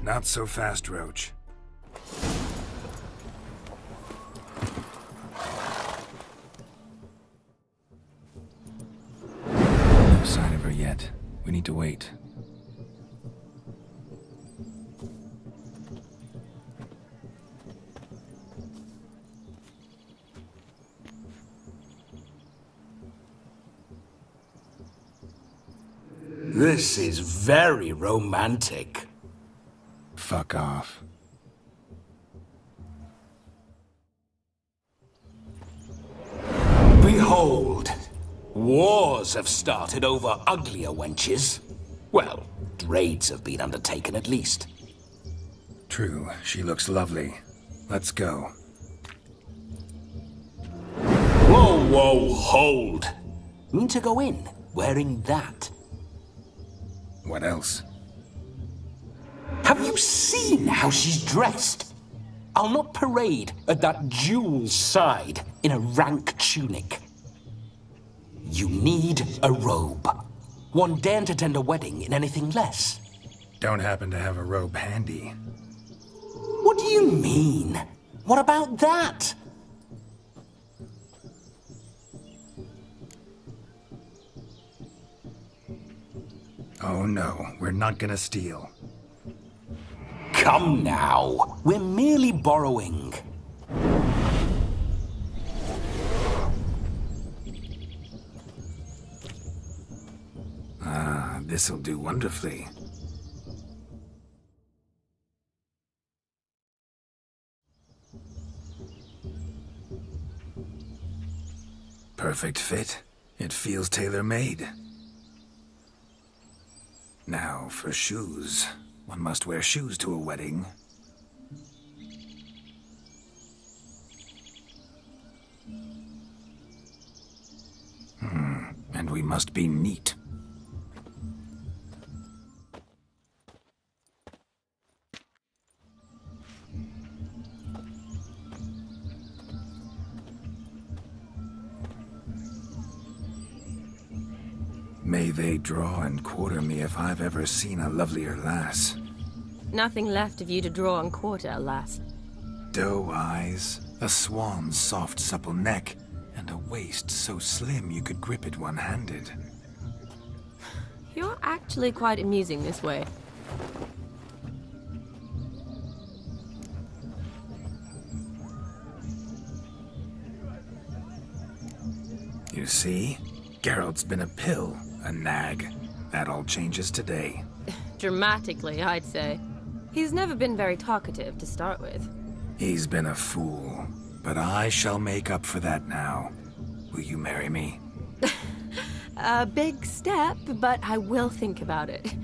Not so fast, Roach. No sign of her yet. We need to wait. This is very romantic. Fuck off. Behold, wars have started over uglier wenches. Well, raids have been undertaken at least. True, she looks lovely. Let's go. Whoa, whoa, hold. Mean to go in wearing that? What else? Have you seen how she's dressed? I'll not parade at that jewel's side in a rank tunic. You need a robe. One daren't attend a wedding in anything less. Don't happen to have a robe handy. What do you mean? What about that? Oh no, we're not gonna steal. Come now, we're merely borrowing. Ah, this'll do wonderfully. Perfect fit. It feels tailor-made. Now, for shoes. One must wear shoes to a wedding. And we must be neat. May they draw and quarter me if I've ever seen a lovelier lass. Nothing left of you to draw and quarter, alas. Doe eyes, a swan's soft supple neck, and a waist so slim you could grip it one-handed. You're actually quite amusing this way. You see? Geralt's been a pill, a nag. That all changes today. Dramatically, I'd say. He's never been very talkative to start with. He's been a fool, but I shall make up for that now. Will you marry me? A big step, but I will think about it.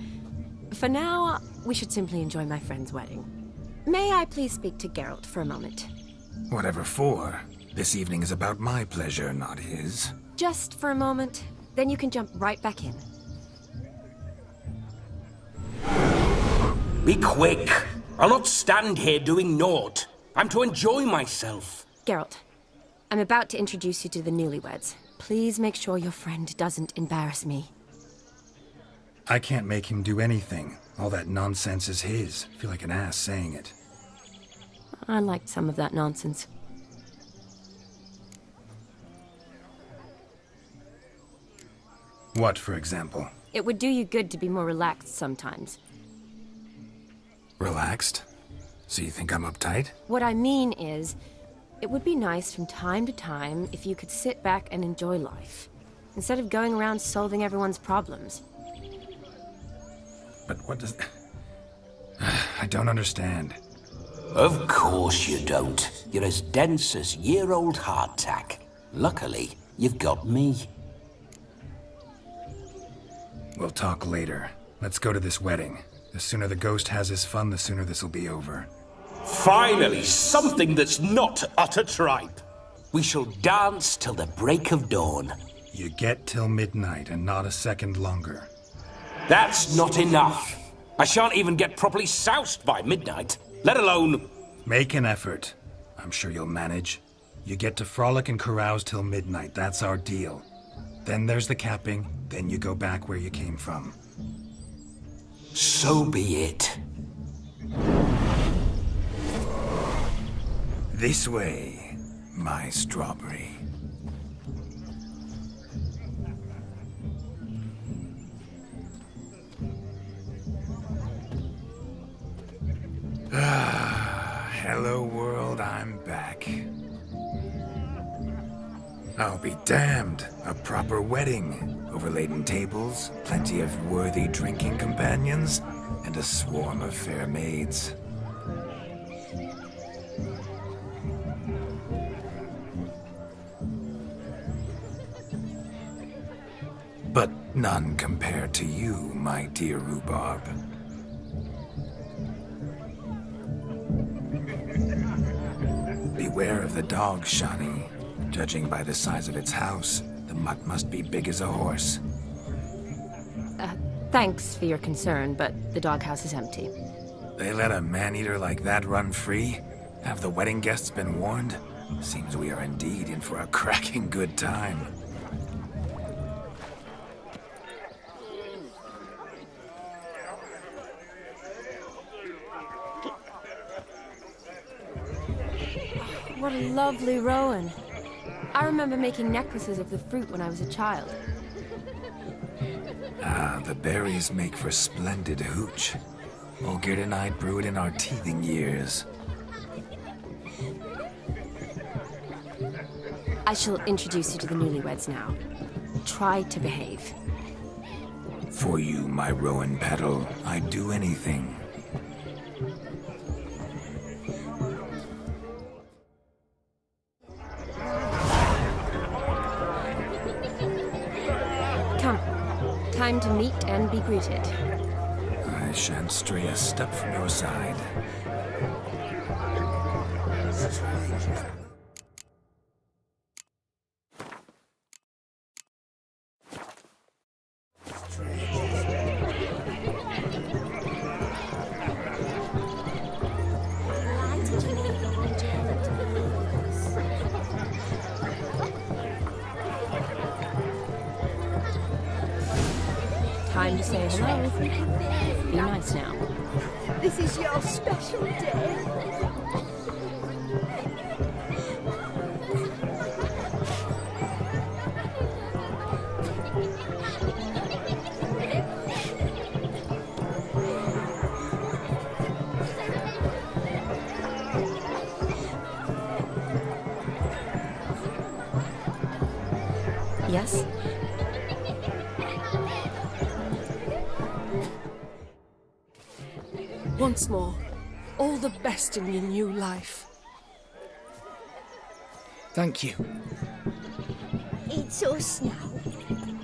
For now, we should simply enjoy my friend's wedding. May I please speak to Geralt for a moment? Whatever for. This evening is about my pleasure, not his. Just for a moment, then you can jump right back in. Be quick! I'll not stand here doing naught. I'm to enjoy myself. Geralt, I'm about to introduce you to the newlyweds. Please make sure your friend doesn't embarrass me. I can't make him do anything. All that nonsense is his. I feel like an ass saying it. I liked some of that nonsense. What, for example? It would do you good to be more relaxed sometimes. Relaxed? So you think I'm uptight? What I mean is, it would be nice from time to time if you could sit back and enjoy life, instead of going around solving everyone's problems. But what does... I don't understand. Of course you don't. You're as dense as year-old hardtack. Luckily, you've got me. We'll talk later. Let's go to this wedding. The sooner the ghost has his fun, the sooner this'll be over. Finally, something that's not utter tripe. We shall dance till the break of dawn. You get till midnight and not a second longer. That's not enough. I shan't even get properly soused by midnight, let alone... Make an effort. I'm sure you'll manage. You get to frolic and carouse till midnight, that's our deal. Then there's the capping, then you go back where you came from. So be it. This way, my strawberry. Hello world, I'm back. I'll be damned. A proper wedding. Overladen tables, plenty of worthy drinking companions, and a swarm of fair maids. But none compared to you, my dear rhubarb. Beware of the dog, Shani. Judging by the size of its house, the mutt must be big as a horse. Thanks for your concern, but the doghouse is empty. They let a man-eater like that run free? Have the wedding guests been warned? Seems we are indeed in for a cracking good time. What a lovely rowan. I remember making necklaces of the fruit when I was a child. Ah, the berries make for splendid hooch. Olgerd and I brewed in our teething years. I shall introduce you to the newlyweds now. Try to behave. For you, my rowan petal, I'd do anything. Time to meet and be greeted. I shan't stray a step from your side. Time to say hello. Be nice now. This is your special day. Yes? Once more, all the best in your new life. Thank you. It's us now.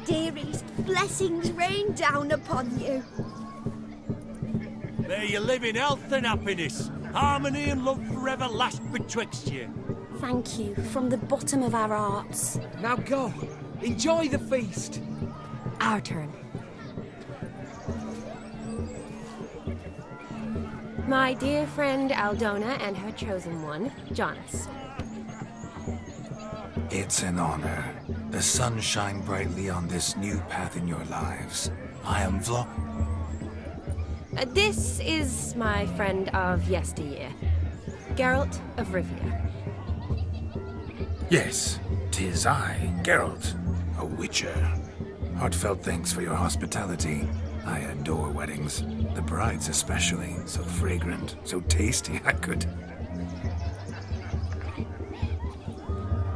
Dearest, blessings rain down upon you. May you live in health and happiness. Harmony and love forever last betwixt you. Thank you from the bottom of our hearts. Now go. Enjoy the feast. Our turn. My dear friend Aldona and her chosen one, Jonas. It's an honor. The sun shine brightly on this new path in your lives. I am This is my friend of yesteryear, Geralt of Rivia. Yes, 'tis I, Geralt, a witcher. Heartfelt thanks for your hospitality. I adore weddings. The brides especially. So fragrant, so tasty, I could...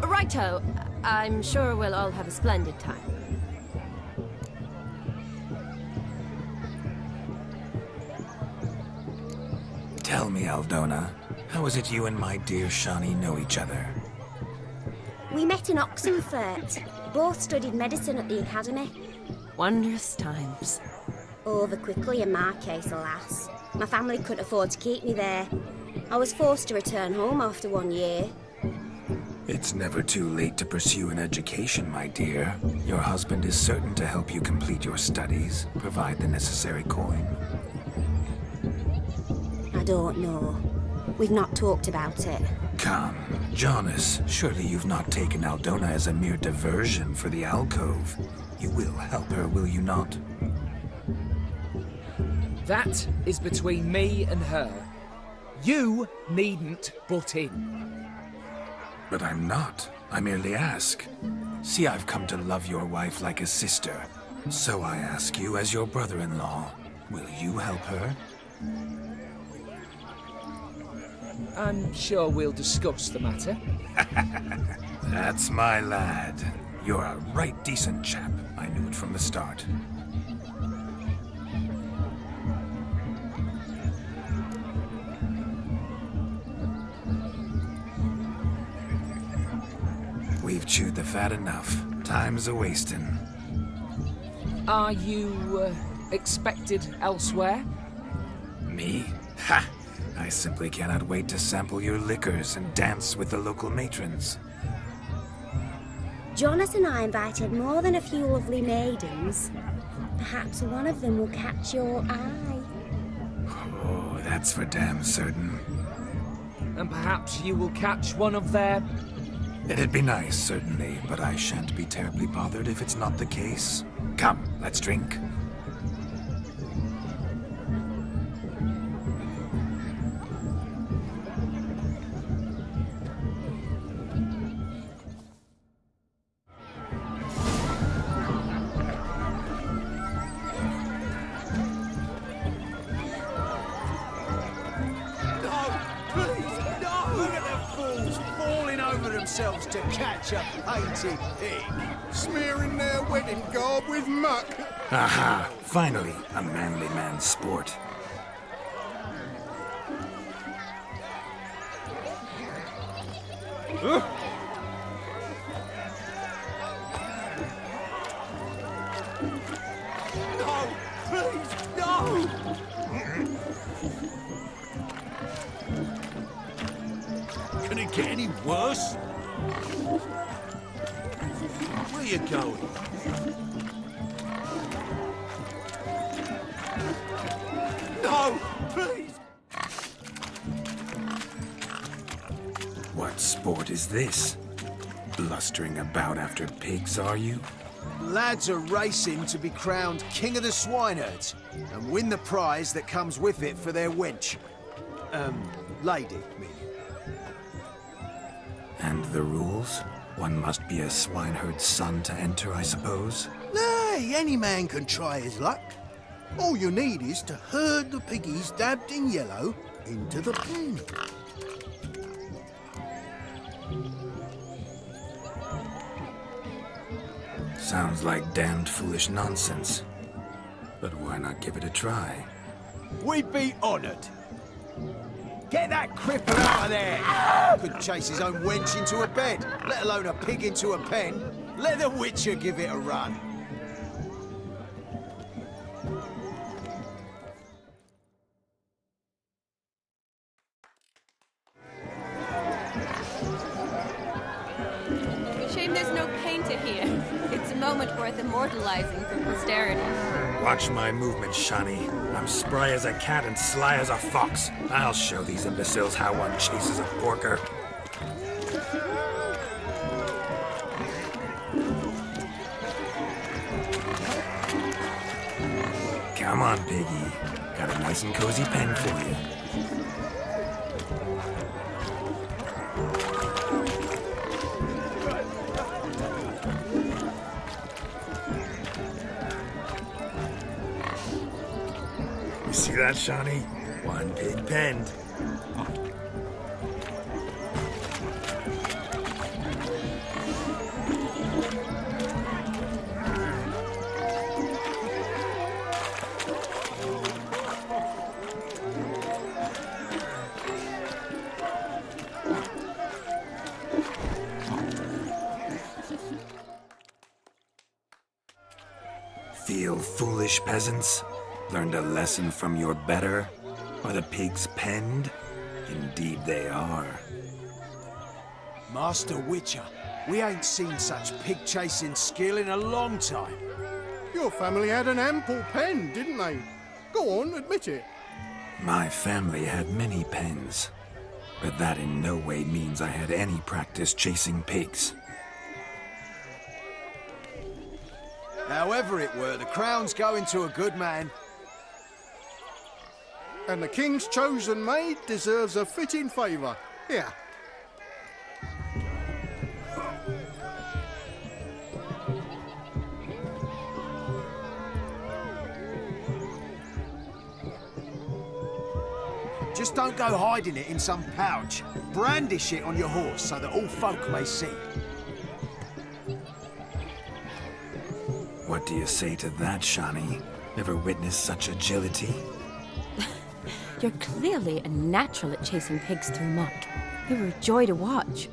Righto. I'm sure we'll all have a splendid time. Tell me, Aldona, how is it you and my dear Shani know each other? We met in Oxenfurt. Both studied medicine at the academy. Wondrous times. Over quickly in my case, alas. My family couldn't afford to keep me there. I was forced to return home after 1 year. It's never too late to pursue an education, my dear. Your husband is certain to help you complete your studies, provide the necessary coin. I don't know. We've not talked about it. Come, Jonas, surely you've not taken Aldona as a mere diversion for the alcove. You will help her, will you not? That is between me and her. You needn't butt in. But I'm not. I merely ask. See, I've come to love your wife like a sister. So I ask you as your brother-in-law, will you help her? I'm sure we'll discuss the matter. That's my lad. You're a right decent chap. I knew it from the start. We've chewed the fat enough. Time's a-wasting. Are you expected elsewhere? Me? Ha! I simply cannot wait to sample your liquors and dance with the local matrons. Jonas and I invited more than a few lovely maidens. Perhaps one of them will catch your eye. Oh, that's for damn certain. And perhaps you will catch one of their... It'd be nice, certainly, but I shan't be terribly bothered if it's not the case. Come, let's drink. To catch a painted pig, smearing their wedding garb with muck. Aha! Finally, a manly man's sport. No, please, no! Can it get any worse? Where you going? No, please! What sport is this? Blustering about after pigs, are you? Lads are racing to be crowned king of the swineherds and win the prize that comes with it for their wench. Lady, meaning. And the rules? One must be a swineherd's son to enter, I suppose? Nay, any man can try his luck. All you need is to herd the piggies dabbed in yellow into the pen. Sounds like damned foolish nonsense. But why not give it a try? We'd be honoured. Get that cripple out of there! Could chase his own wench into a bed, let alone a pig into a pen. Let the Witcher give it a run. Shame there's no painter here. It's a moment worth immortalizing for posterity. Watch my movements, Shani. I'm spry as a cat and sly as a fox. I'll show these imbeciles how one chases a porker. Come on, piggy. Got a nice and cozy pen for you. You see that, Shani? One pig penned. Feel foolish, peasants? Learned a lesson from your better? Are the pigs penned? Indeed they are. Master Witcher, we ain't seen such pig-chasing skill in a long time. Your family had an ample pen, didn't they? Go on, admit it. My family had many pens, but that in no way means I had any practice chasing pigs. However it were, the crown's going to a good man. And the king's chosen maid deserves a fitting favour. Here. Just don't go hiding it in some pouch. Brandish it on your horse so that all folk may see. What do you say to that, Shani? Ever witnessed such agility? You're clearly a natural at chasing pigs through muck. You were a joy to watch.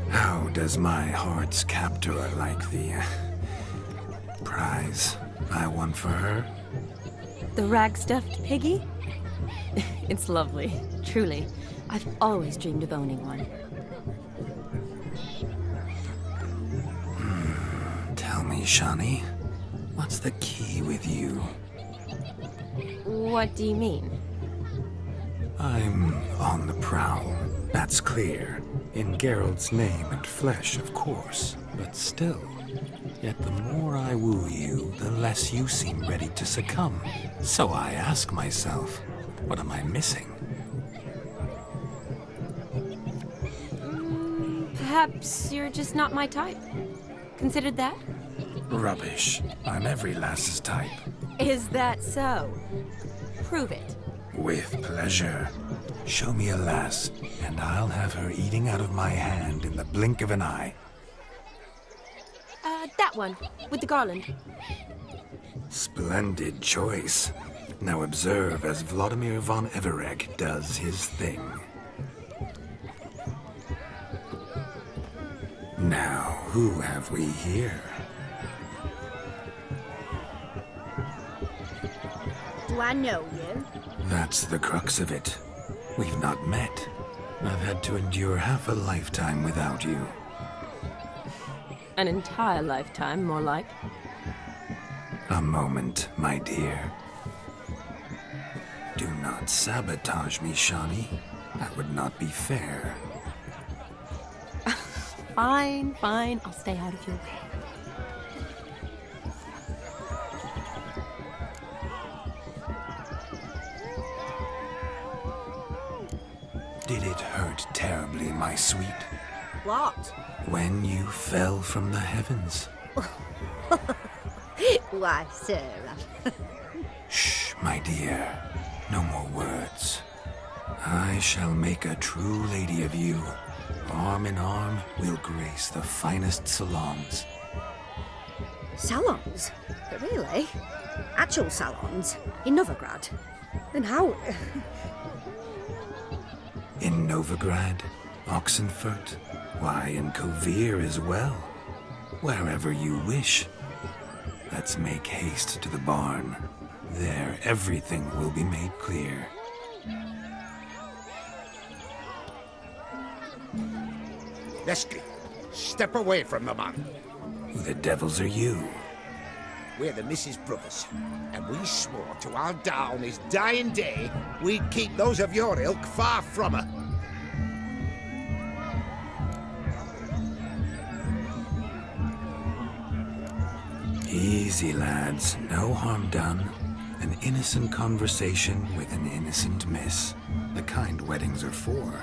How does my heart's captor like the prize I won for her? The rag-stuffed piggy? It's lovely, truly. I've always dreamed of owning one. Tell me, Shani, what's the key with you? What do you mean? I'm on the prowl, that's clear. In Geralt's name and flesh, of course. But still, yet the more I woo you, the less you seem ready to succumb. So I ask myself, what am I missing? Perhaps you're just not my type. Considered that? Rubbish. I'm every lass's type. Is that so? Prove it. With pleasure. Show me a lass, and I'll have her eating out of my hand in the blink of an eye. That one, with the garland. Splendid choice. Now observe as Vladimir von Everegg does his thing. Now, who have we here? Do I know you? That's the crux of it. We've not met. I've had to endure half a lifetime without you. An entire lifetime, more like. A moment, my dear. Do not sabotage me, Shani. That would not be fair. Fine, fine. I'll stay out of your way. Did it hurt terribly, my sweet? What? When you fell from the heavens. Why, Sarah. Shh, my dear. No more words. I shall make a true lady of you. Arm in arm, we'll grace the finest salons. Salons? Really? Actual salons? In Novigrad? Then how? In Novigrad, Oxenfurt, why, in Kovir as well. Wherever you wish. Let's make haste to the barn. There, everything will be made clear. Leslie, step away from the man. Who the devils are you? We're the Mrs. Brothers, and we swore to our Da on his dying day we'd keep those of your ilk far from her. Easy, lads. No harm done. An innocent conversation with an innocent miss. The kind weddings are for.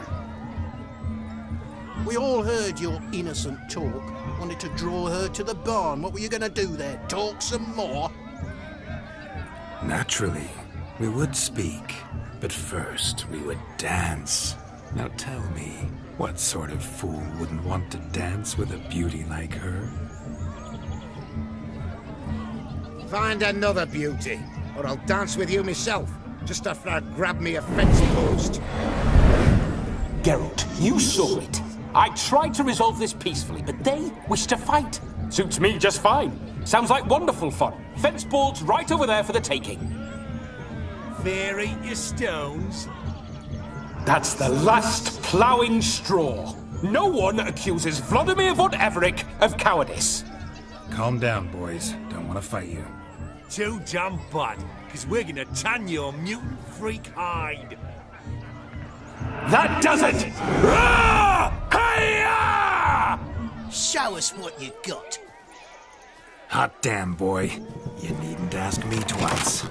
We all heard your innocent talk. Wanted to draw her to the barn. What were you going to do there? Talk some more? Naturally, we would speak. But first, we would dance. Now tell me, what sort of fool wouldn't want to dance with a beauty like her? Find another beauty, or I'll dance with you myself, just after I grab me a fence post. Geralt, you saw it. I tried to resolve this peacefully, but they wish to fight. Suits me just fine. Sounds like wonderful fun. Fence boards right over there for the taking. Fair eat your stones. That's the last ploughing straw. No one accuses Vladimir von Everegg of cowardice. Calm down, boys. Don't want to fight you. Too damn bad, because we're gonna tan your mutant freak hide. That does it! Ah! Hi-ya! Show us what you got. Hot damn, boy. You needn't ask me twice.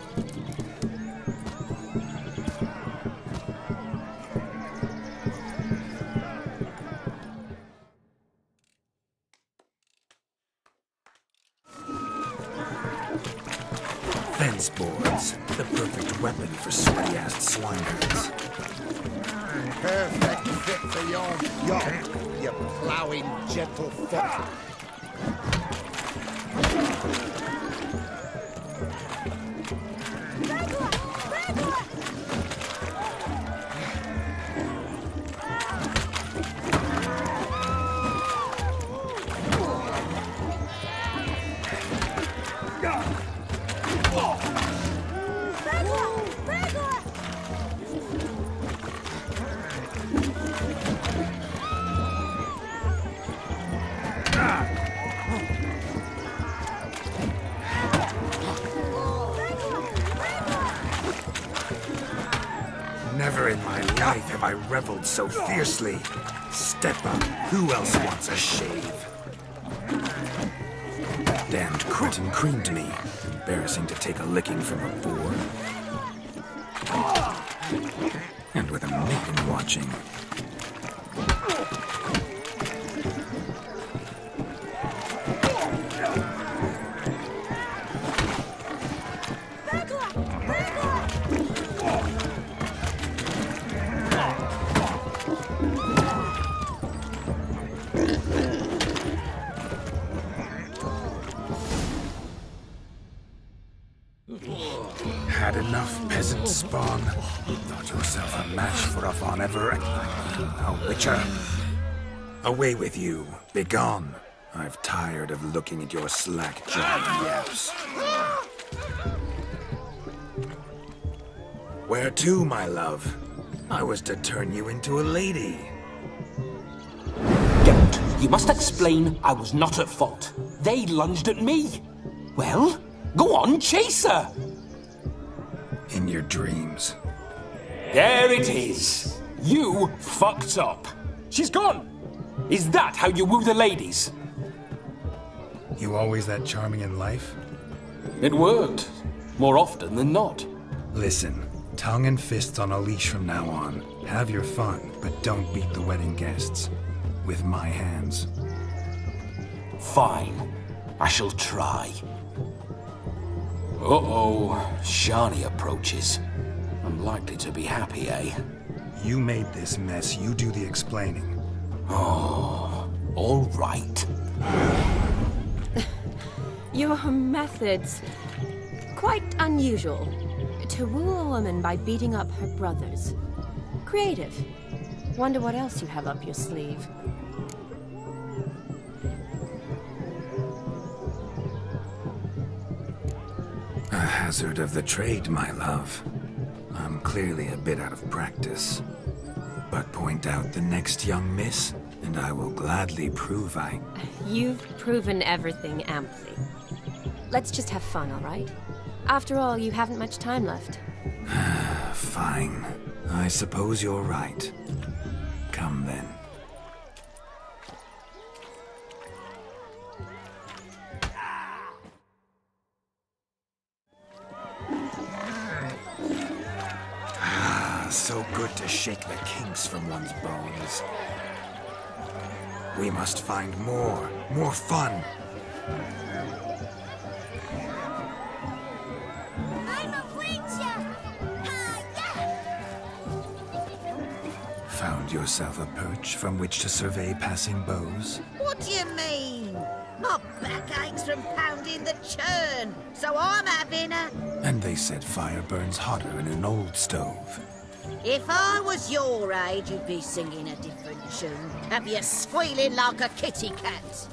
Fence boards, the perfect weapon for sweaty-assed swineherds. Perfect fit for your job, you ploughing gentle foot. Never in my life have I reveled so fiercely. Step up. Who else wants a shave? Damned cretin creamed me. Embarrassing to take a licking from a boar. And with a maiden watching. Had enough, peasant spawn? Thought yourself a match for a Von Ever? A witcher? Away with you. Begone. I've tired of looking at your slack-jawed yaps. Where to, my love? I was to turn you into a lady. Geralt, you must explain I was not at fault. They lunged at me. Well, go on, chase her. In your dreams. There it is. You fucked up. She's gone. Is that how you woo the ladies? You always that charming in life? It worked. More often than not. Listen, tongue and fists on a leash from now on. Have your fun, but don't beat the wedding guests. With my hands. Fine. I shall try. Uh-oh. Shani approaches. I'm likely to be happy, eh? You made this mess. You do the explaining. Oh, all right. Your methods... quite unusual. To woo a woman by beating up her brothers. Creative. Wonder what else you have up your sleeve. A hazard of the trade, my love. I'm clearly a bit out of practice. But point out the next young miss, and I will gladly prove I... You've proven everything amply. Let's just have fun, all right? After all, you haven't much time left. Fine. I suppose you're right. Come then. So good to shake the kinks from one's bones. We must find more fun. I'm a witcher! Found yourself a perch from which to survey passing beaux? What do you mean? My back aches from pounding the churn, so I'm having a... And they said fire burns hotter in an old stove. If I was your age, you'd be singing a different tune. Have you squealing like a kitty cat?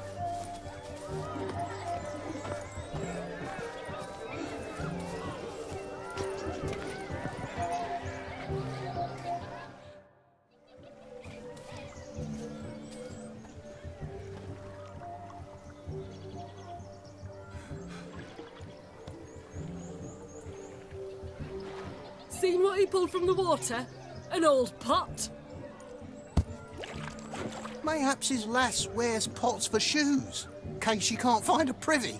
Seen what he pulled from the water? An old pot. Mayhaps his lass wears pots for shoes, in case she can't find a privy.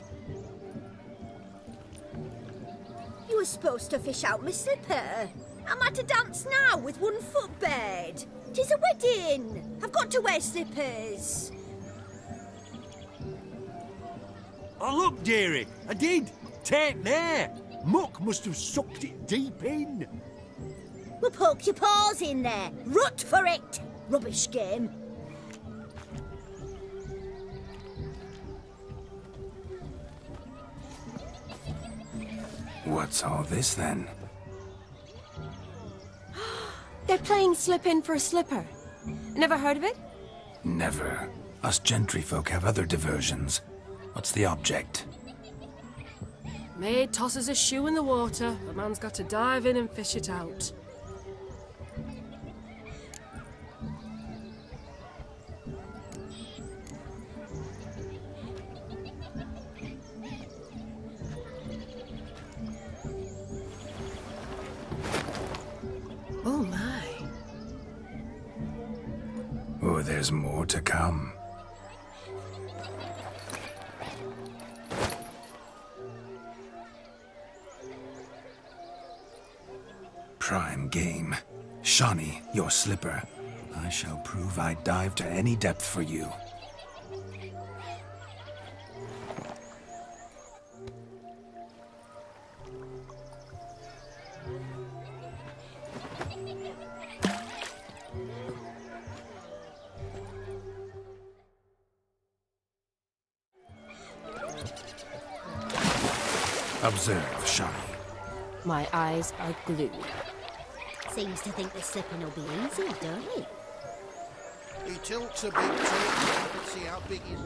was supposed to fish out my slipper. I'm at a dance now with one footbed. 'Tis a wedding. I've got to wear slippers. Oh, look, dearie, I did. Take there. Muck must have sucked it deep in. Well, poke your paws in there. Rut for it. Rubbish game. What's all this, then? They're playing slip in for a slipper. Never heard of it? Never. Us gentry folk have other diversions. What's the object? Maid tosses a shoe in the water. A man's got to dive in and fish it out. Oh my. Oh, there's more to come. Prime game. Shani, your slipper. I shall prove I dive to any depth for you. Observe, Shani. My eyes are glued. Seems to think the slipping will be easy, don't he? He tilts a bit, too. Let's see how big he's...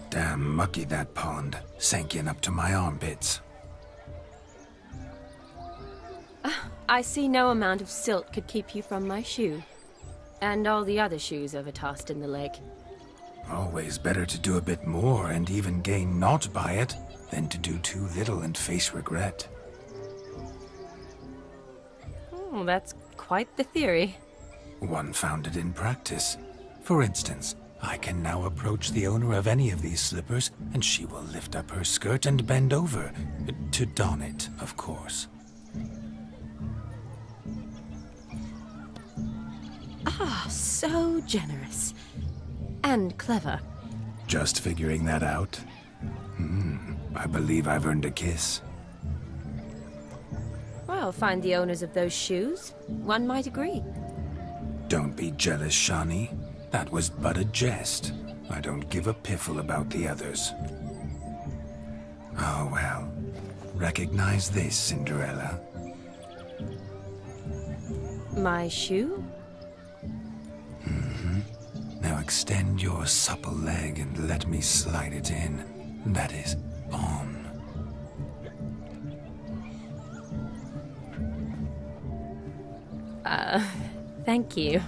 Damn mucky, that pond. Sank in up to my armpits. I see no amount of silt could keep you from my shoe. And all the other shoes overtossed in the lake. Always better to do a bit more and even gain naught by it than to do too little and face regret. Oh, that's quite the theory. One founded in practice. For instance, I can now approach the owner of any of these slippers, and she will lift up her skirt and bend over. To don it, of course. Ah, so generous. And clever. Just figuring that out? I believe I've earned a kiss. Well, find the owners of those shoes. One might agree. Don't be jealous, Shani. That was but a jest. I don't give a piffle about the others. Oh well. Recognize this, Cinderella. My shoe? Now extend your supple leg and let me slide it in. That is, on. Thank you.